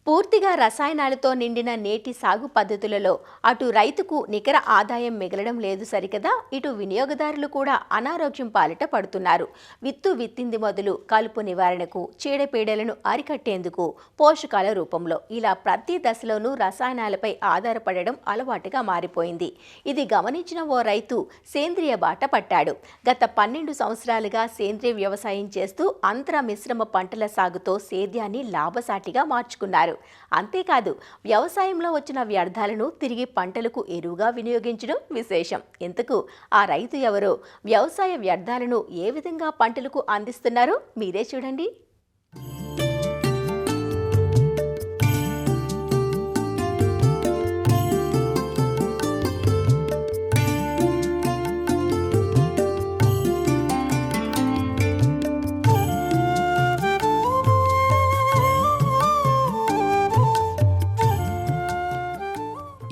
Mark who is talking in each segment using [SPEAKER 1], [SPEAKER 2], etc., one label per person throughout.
[SPEAKER 1] పూర్తిగా రసాయనాలతో నిండిన నేటి సాగు పద్ధతులలో అటు రైతుకు నికర ఆదాయం మిగలడం లేదు సరికదా, ఇటు వినియోగదారులు కూడా అనారోగ్యం పాలిట పడుతున్నారు. విత్తింది మొదలు కలుపు నివారణకు, చీడపీడలను అరికట్టేందుకు పోషకాల రూపంలో ఇలా ప్రతి దశలోనూ రసాయనాలపై ఆధారపడడం అలవాటుగా మారిపోయింది. ఇది గమనించిన ఓ రైతు సేంద్రియ బాట పట్టాడు. గత 12 సంవత్సరాలుగా సేంద్రియ వ్యవసాయం చేస్తూ అంతర మిశ్రమ పంటల సాగుతో సేద్యాన్ని లాభసాటిగా మార్చుకున్నారు. అంతేకాదు, వ్యవసాయంలో వచ్చిన వ్యర్థాలను తిరిగి పంటలకు ఎరువుగా వినియోగించడం విశేషం. ఇంతకు ఆ రైతు ఎవరో, వ్యవసాయ వ్యర్థాలను ఏ విధంగా పంటలకు అందిస్తున్నారో మీరే చూడండి.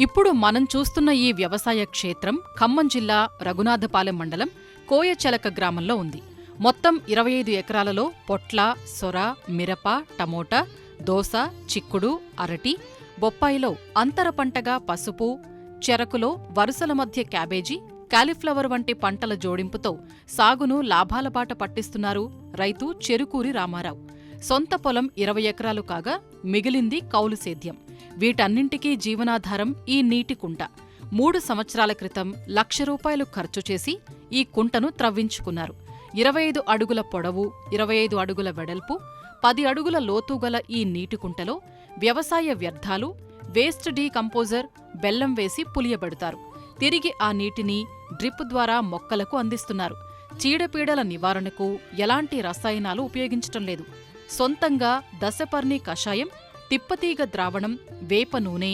[SPEAKER 2] ఇప్పుడు మనం చూస్తున్న ఈ వ్యవసాయ క్షేత్రం ఖమ్మం జిల్లా రఘునాథపాలెం మండలం కోయచెలక గ్రామంలో ఉంది. మొత్తం 25 ఎకరాలలో పొట్ల, సొర, మిరప, టమోటా, దోస, చిక్కుడు, అరటి, బొప్పాయిలో అంతర పంటగా పసుపు, చెరకులో వరుసల మధ్య క్యాబేజీ, కాలీఫ్లవర్ వంటి పంటల జోడింపుతో సాగును లాభాల బాట పట్టిస్తున్నారు రైతు చెరుకూరి రామారావు. సొంత పొలం 20 ఎకరాలు కాగా మిగిలింది కౌలు సేద్యం. వీటన్నింటికీ జీవనాధారం ఈ నీటి కుంట. 3 సంవత్సరాల క్రితం ₹1,00,000 ఖర్చు చేసి ఈ కుంటను త్రవ్వించుకున్నారు. 25 అడుగుల పొడవు, 25 అడుగుల వెడల్పు, 10 అడుగుల లోతు గల ఈ నీటి కుంటలో వ్యవసాయ వ్యర్థాలు, వేస్ట్ డీకంపోజర్, బెల్లం వేసి పులియబెడతారు. తిరిగి ఆ నీటిని డ్రిప్ ద్వారా మొక్కలకు అందిస్తున్నారు. చీడపీడల నివారణకు ఎలాంటి రసాయనాలు ఉపయోగించటం లేదు. సొంతంగా దశపర్ణి కషాయం, తిప్పతీగ ద్రావణం, వేప నూనె,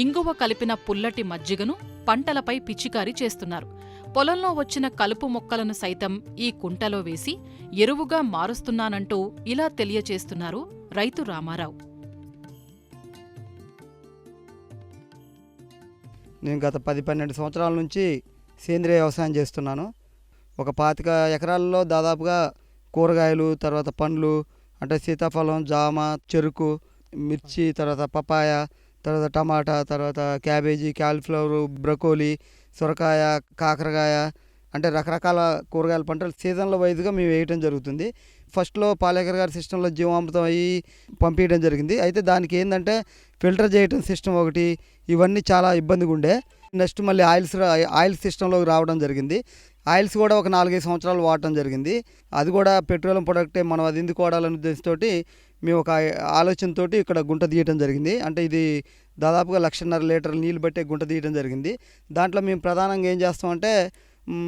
[SPEAKER 2] ఇంగువ కలిపిన పుల్లటి మజ్జిగను పంటలపై పిచికారీ చేస్తున్నారు. పొలంలో వచ్చిన కలుపు మొక్కలను సైతం ఈ కుంటలో వేసి ఎరువుగా మారుస్తున్నానంటూ ఇలా తెలియచేస్తున్నారు రైతు రామారావు.
[SPEAKER 3] నేను గత 10-12 సంవత్సరాల నుంచి సేంద్రియ వ్యవసాయం చేస్తున్నాను. ఒక 25 ఎకరాల్లో దాదాపుగా కూరగాయలు, తర్వాత పండ్లు అంటే సీతాఫలం, జామ, చెరుకు, మిర్చి, తర్వాత పపాయ, తర్వాత టమాటా, తర్వాత క్యాబేజీ, కాలీఫ్లవర్, బ్రకోలీ, సొరకాయ, కాకరకాయ అంటే రకరకాల కూరగాయల పంటలు సీజన్ల వైజ్గా మేము వేయటం జరుగుతుంది. ఫస్ట్లో పాలేకర్ గారి సిస్టంలో జీవామృతం అయ్యి పంపించడం జరిగింది. అయితే దానికి ఏంటంటే ఫిల్టర్ చేయటం సిస్టమ్ ఒకటి, ఇవన్నీ చాలా ఇబ్బందిగా ఉండే. నెక్స్ట్ మళ్ళీ ఆయిల్స్ సిస్టంలోకి రావడం జరిగింది. ఆయిల్స్ కూడా ఒక 4-5 సంవత్సరాలు వాడటం జరిగింది. అది కూడా పెట్రోలియం ప్రొడక్టే, మనం అది ఎందుకు వాడాలనే ఉద్దేశంతో మేము ఒక ఆలోచనతోటి ఇక్కడ గుంట తీయటం జరిగింది. అంటే ఇది దాదాపుగా 1.5 లీటర్ల నీళ్ళు బట్టే గుంట తీయటం జరిగింది. దాంట్లో మేము ప్రధానంగా ఏం చేస్తామంటే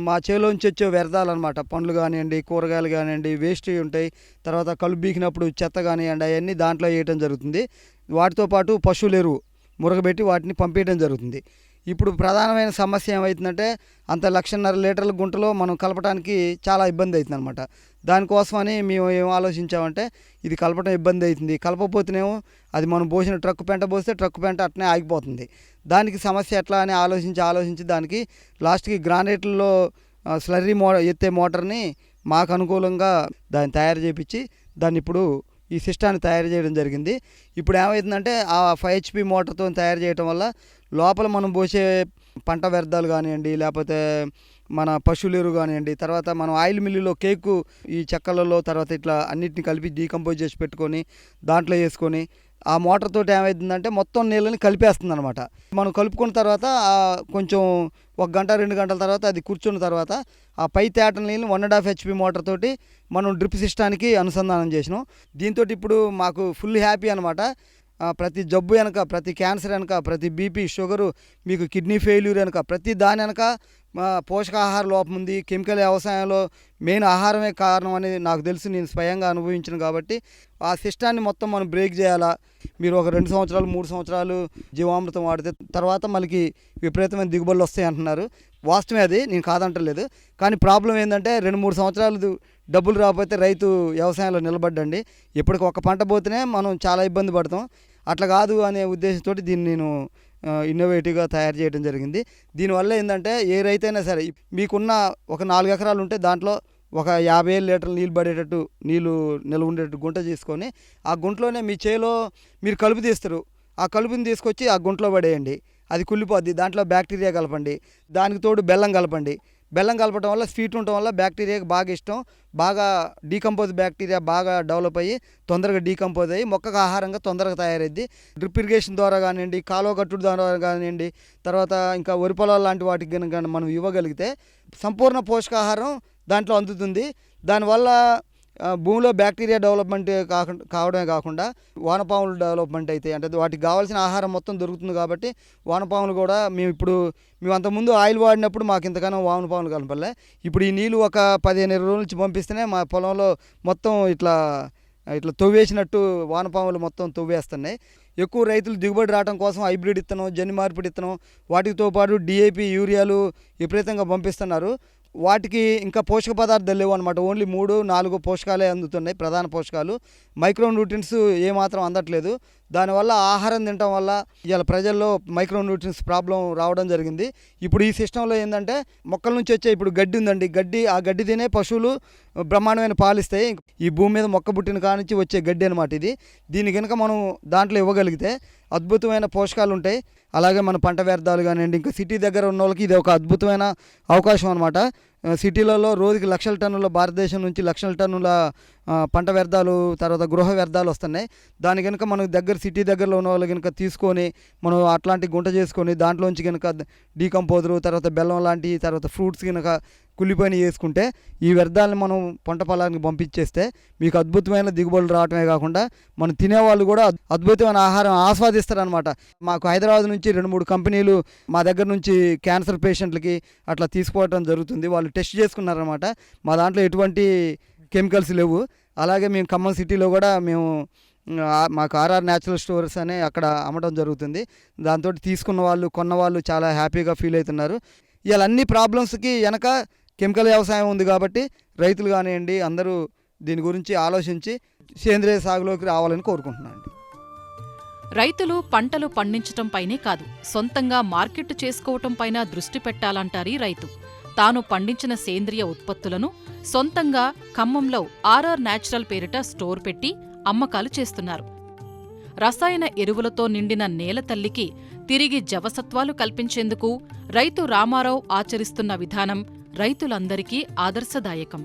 [SPEAKER 3] మా చేలోంచి వచ్చే వ్యర్థాలు అనమాట, పండ్లు కానివ్వండి, కూరగాయలు కానివ్వండి, వేస్ట్ ఉంటాయి, తర్వాత కలుపు బీకినప్పుడు చెత్త కానివ్వండి, అవన్నీ దాంట్లో వేయటం జరుగుతుంది. వాటితో పాటు పశువుల ఎరువు మురగబెట్టి వాటిని పంపించడం జరుగుతుంది. ఇప్పుడు ప్రధానమైన సమస్య ఏమవుతుందంటే అంత 1.5 లీటర్ల గుంటలో మనం కలపడానికి చాలా ఇబ్బంది అవుతుంది అనమాట. దానికోసమని మేము ఏం ఆలోచించామంటే ఇది కలపడం ఇబ్బంది అవుతుంది, కలపకపోతేనేమో అది మనం పోసిన ట్రక్కు పెంట పోస్తే ట్రక్కు పెంట అట్నే ఆగిపోతుంది. దానికి సమస్య ఎట్లా అని ఆలోచించి దానికి లాస్ట్కి గ్రానైట్లలో స్లర్రీ ఎత్తే మోటార్ని మాకు అనుకూలంగా దాన్ని తయారు చేయించి దాన్ని ఇప్పుడు ఈ సిస్టాన్ని తయారు చేయడం జరిగింది. ఇప్పుడు ఏమవుతుందంటే ఆ 5 HP మోటార్తో తయారు చేయడం వల్ల లోపల మనం పోసే పంట వ్యర్థాలు కానివ్వండి, లేకపోతే మన పశువుల ఎరువు కానివ్వండి, తర్వాత మనం ఆయిల్ మిల్లులో కేకు ఈ చెక్కలలో తర్వాత ఇట్లా అన్నిటిని కలిపి డీకంపోజ్ చేసి పెట్టుకొని దాంట్లో వేసుకొని ఆ మోటార్ తోటి ఏమవుతుందంటే మొత్తం నీళ్ళని కలిపేస్తుంది అనమాట. మనం కలుపుకున్న తర్వాత కొంచెం 1 గంట 2 గంటల తర్వాత అది కూర్చున్న తర్వాత ఆ పై తేట నీళ్ళని 1.5 HP మోటార్ తోటి మనం డ్రిప్ సిస్టానికి అనుసంధానం చేసినాం. దీంతో ఇప్పుడు మాకు ఫుల్ హ్యాపీ అనమాట. ప్రతి జబ్బు వెనక, ప్రతి క్యాన్సర్ వెనక, ప్రతి బీపీ, షుగరు, మీకు కిడ్నీ ఫెయిల్యూర్ వెనక, ప్రతి దాని వెనక పోషకాహార లోపం ఉంది. కెమికల్ వ్యవసాయంలో మెయిన్ ఆహారమే కారణం అనేది నాకు తెలుసు, నేను స్వయంగా అనుభవించాను. కాబట్టి ఆ సిస్టాన్ని మొత్తం మనం బ్రేక్ చేయాలా. మీరు ఒక 2 సంవత్సరాలు 3 సంవత్సరాలు జీవామృతం వాడితే తర్వాత మళ్ళీ విపరీతమైన దిగుబడులు వస్తాయి అంటున్నారు. వాస్తవమే, అది నేను కాదంటలేదు. కానీ ప్రాబ్లం ఏంటంటే 2-3 సంవత్సరాలు డబ్బులు రాకపోతే రైతు వ్యవసాయంలో నిలబడ్డండి. ఇప్పటికి ఒక పంట పోతేనే మనం చాలా ఇబ్బంది పడతాం. అట్లా కాదు అనే ఉద్దేశంతో దీన్ని నేను ఇన్నోవేటివ్గా తయారు చేయడం జరిగింది. దీనివల్ల ఏంటంటే ఏ రైతైనా సరే, మీకున్న ఒక 4 ఎకరాలు ఉంటే దాంట్లో ఒక 50 లీటర్ల నీళ్ళు పడేటట్టు నీళ్ళు నిల్వ ఉండేటట్టు గుంట చేసుకొని ఆ గుంటలోనే మీ చేలో మీరు కలుపు తీస్తారు, ఆ కలుపుని తీసుకొచ్చి ఆ గుంటలో పడేయండి. అది కుళ్ళిపోద్ది. దాంట్లో బ్యాక్టీరియా కలపండి, దానికి తోడు బెల్లం కలపండి. బెల్లం కలపడం వల్ల స్వీట్ ఉండటం వల్ల బ్యాక్టీరియాకి బాగా ఇష్టం, బాగా డీకంపోజ్ బ్యాక్టీరియా బాగా డెవలప్ అయ్యి తొందరగా డీకంపోజ్ అయ్యి మొక్కకు ఆహారంగా తొందరగా తయారైద్ది. డ్రిప్ ఇరిగేషన్ ద్వారా కానివ్వండి, కాలువ కట్టుడు ద్వారా కానివ్వండి, తర్వాత ఇంకా వరి పొలాలు లాంటి వాటికి కనుక మనం ఇవ్వగలిగితే సంపూర్ణ పోషకాహారం దాంట్లో అందుతుంది. దానివల్ల భూమిలో బ్యాక్టీరియా డెవలప్మెంట్ కావడమే కాకుండా వానపాములు డెవలప్మెంట్ అయితే, అంటే వాటికి కావాల్సిన ఆహారం మొత్తం దొరుకుతుంది. కాబట్టి వానపాములు కూడా మేము అంతకుముందు ఆయిల్ వాడినప్పుడు మాకు ఇంతగానో వానపాములు కనపడలే. ఇప్పుడు ఈ నీళ్ళు ఒక 15-20 రోజుల నుంచి పంపిస్తేనే మా పొలంలో మొత్తం ఇట్లా తవ్వేసినట్టు వానపాములు మొత్తం తవ్వేస్తున్నాయి. ఎక్కువ రైతులు దిగుబడి రావడం కోసం హైబ్రిడ్ ఇత్తనం, జన్యు మార్పిడి ఇత్తనం, వాటితో పాటు DAP, యూరియాలు విపరీతంగా పంపిస్తున్నారు. వాటికి ఇంకా పోషక పదార్థాలు లేవు అనమాట. ఓన్లీ 3-4 పోషకాలే అందుతున్నాయి, ప్రధాన పోషకాలు. మైక్రో న్యూట్రియన్స్ ఏమాత్రం అందట్లేదు. దానివల్ల ఆహారం తినటం వల్ల ఇవాళ ప్రజల్లో మైక్రో న్యూట్రియన్స్ ప్రాబ్లం రావడం జరిగింది. ఇప్పుడు ఈ సిస్టంలో ఏంటంటే మొక్కల నుంచి వచ్చే ఇప్పుడు గడ్డి ఉందండి, ఆ గడ్డి తినే పశువులు బ్రహ్మాండమైన పాలిస్తాయి. ఈ భూమి మీద మొక్క పుట్టిన కానించి వచ్చే గడ్డి అనమాట ఇది. దీని కనుక మనం దాంట్లో ఇవ్వగలిగితే అద్భుతమైన పోషకాలు ఉంటాయి. అలాగే మన పంట వ్యర్థాలు కానివ్వండి, ఇంకా సిటీ దగ్గర ఉన్న వాళ్ళకి ఇది ఒక అద్భుతమైన అవకాశం అనమాట. సిటీలలో రోజుకి 1,00,000 టన్నుల, భారతదేశం నుంచి 1,00,000 టన్నుల పంట వ్యర్థాలు, తర్వాత గృహ వ్యర్థాలు వస్తున్నాయి. దాని కనుక మనకు సిటీ దగ్గరలో ఉన్న వాళ్ళు కనుక తీసుకొని మనం అట్లాంటి గుంట చేసుకొని దాంట్లోంచి కనుక డీకంపోజరు, తర్వాత బెల్లం లాంటి, తర్వాత ఫ్రూట్స్ కనుక కుళ్ళిపోయిన వేసుకుంటే ఈ వ్యర్థాలను మనం పంట పొలానికి పంపించేస్తే మీకు అద్భుతమైన దిగుబడులు రావటమే కాకుండా మనం తినేవాళ్ళు కూడా అద్భుతమైన ఆహారం ఆస్వాదిస్తారనమాట. మాకు హైదరాబాద్ నుంచి 2-3 కంపెనీలు మా దగ్గర నుంచి క్యాన్సర్ పేషెంట్లకి అట్లా తీసుకోవడం జరుగుతుంది. వాళ్ళు టెస్ట్ చేసుకున్నారనమాట. మా దాంట్లో ఎటువంటి కెమికల్స్ లేవు. అలాగే మేము ఖమ్మం సిటీలో కూడా మాకు RR న్యాచురల్ స్టోర్స్ అనే అక్కడ అమ్మడం జరుగుతుంది. దాంతో తీసుకున్న వాళ్ళు, కొన్న వాళ్ళు చాలా హ్యాపీగా ఫీల్ అవుతున్నారు. ఇలా అన్ని ప్రాబ్లమ్స్కి వెనక కెమికల్ వ్యవసాయం ఉంది. కాబట్టి రైతులు కానివ్వండి అందరూ దీని గురించి ఆలోచించి సేంద్రియ సాగులోకి రావాలని కోరుకుంటున్నాను.
[SPEAKER 2] రైతులు పంటలు పండించటంపైనే కాదు, సొంతంగా మార్కెట్ చేసుకోవటంపైన దృష్టి పెట్టాలంటారీ రైతు. తాను పండించిన సేంద్రియ ఉత్పత్తులను సొంతంగా ఖమ్మంలో RR న్యాచురల్ పేరిట స్టోర్ పెట్టి అమ్మకాలు చేస్తున్నారు. రసాయన ఎరువులతో నిండిన నేల తల్లికి తిరిగి జవసత్వాలు కల్పించేందుకు రైతు రామారావు ఆచరిస్తున్న విధానం రైతులందరికీ ఆదర్శదాయకం.